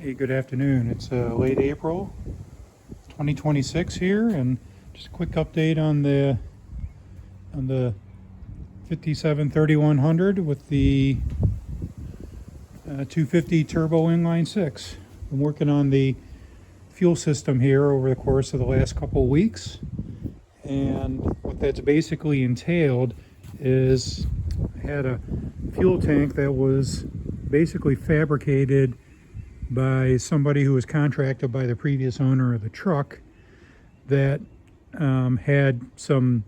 Hey, good afternoon. It's late April 2026 here, and just a quick update on the 573100 with the 250 turbo inline six. Been working on the fuel system here over the course of the last couple of weeks, and what that's basically entailed is I had a fuel tank that was basically fabricated by somebody who was contracted by the previous owner of the truck that had some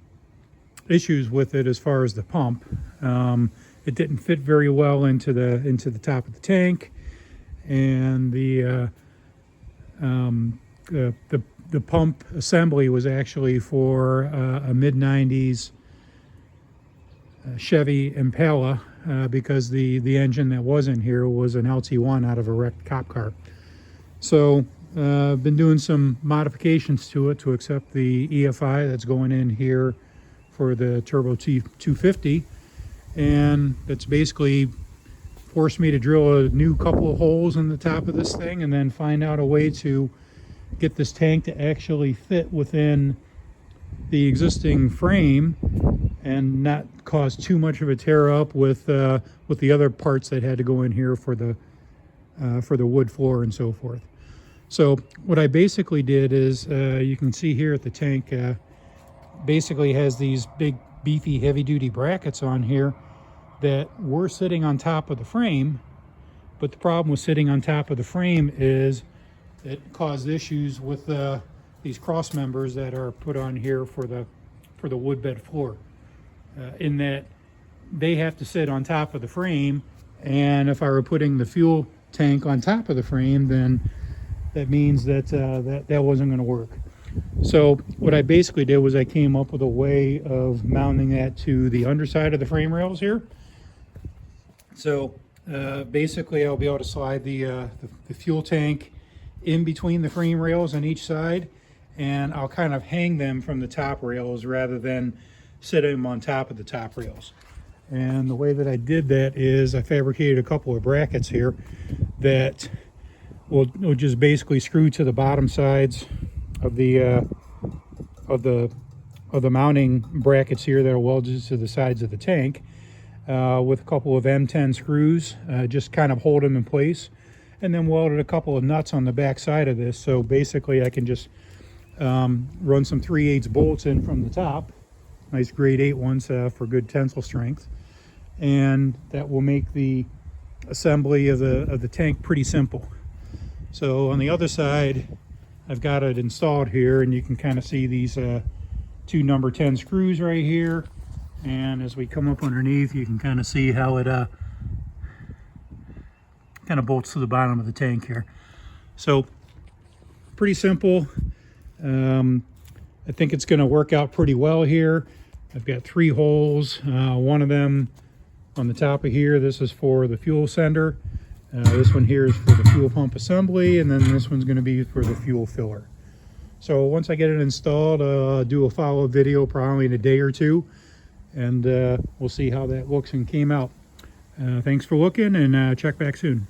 issues with it as far as the pump. It didn't fit very well into the top of the tank, and the pump assembly was actually for a mid-90s Chevy Impala, because the engine that was in here was an LT1 out of a wrecked cop car. So I've been doing some modifications to it to accept the EFI that's going in here for the Turbo T250, and that's basically forced me to drill a new couple of holes in the top of this thing and then find out a way to get this tank to actually fit within the existing frame and not cause too much of a tear up with the other parts that had to go in here for the wood floor and so forth. So what I basically did is, you can see here at the tank, basically has these big beefy heavy duty brackets on here that were sitting on top of the frame, but the problem with sitting on top of the frame is it caused issues with these cross members that are put on here for the wood bed floor, in that they have to sit on top of the frame, and if I were putting the fuel tank on top of the frame, then that means that that wasn't going to work. So what I basically did was I came up with a way of mounting that to the underside of the frame rails here. So basically I'll be able to slide the fuel tank in between the frame rails on each side, and I'll kind of hang them from the top rails rather than sit them on top of the top rails. And the way that I did that is I fabricated a couple of brackets here that will just basically screw to the bottom sides of the mounting brackets here that are welded to the sides of the tank, with a couple of M10 screws, just kind of hold them in place, and then welded a couple of nuts on the back side of this. So basically I can just run some 3/8 bolts in from the top, nice grade 8 ones for good tensile strength, and that will make the assembly of the tank pretty simple. So on the other side, I've got it installed here, and you can kind of see these two number 10 screws right here, and as we come up underneath, you can kind of see how it kind of bolts to the bottom of the tank here. So pretty simple. I think it's going to work out pretty well here. I've got 3 holes, one of them on the top of here. This is for the fuel sender. This one here is for the fuel pump assembly, and then this one's going to be for the fuel filler. So once I get it installed, I'll do a follow-up video probably in a day or two, and we'll see how that looks and came out. Thanks for looking, and check back soon.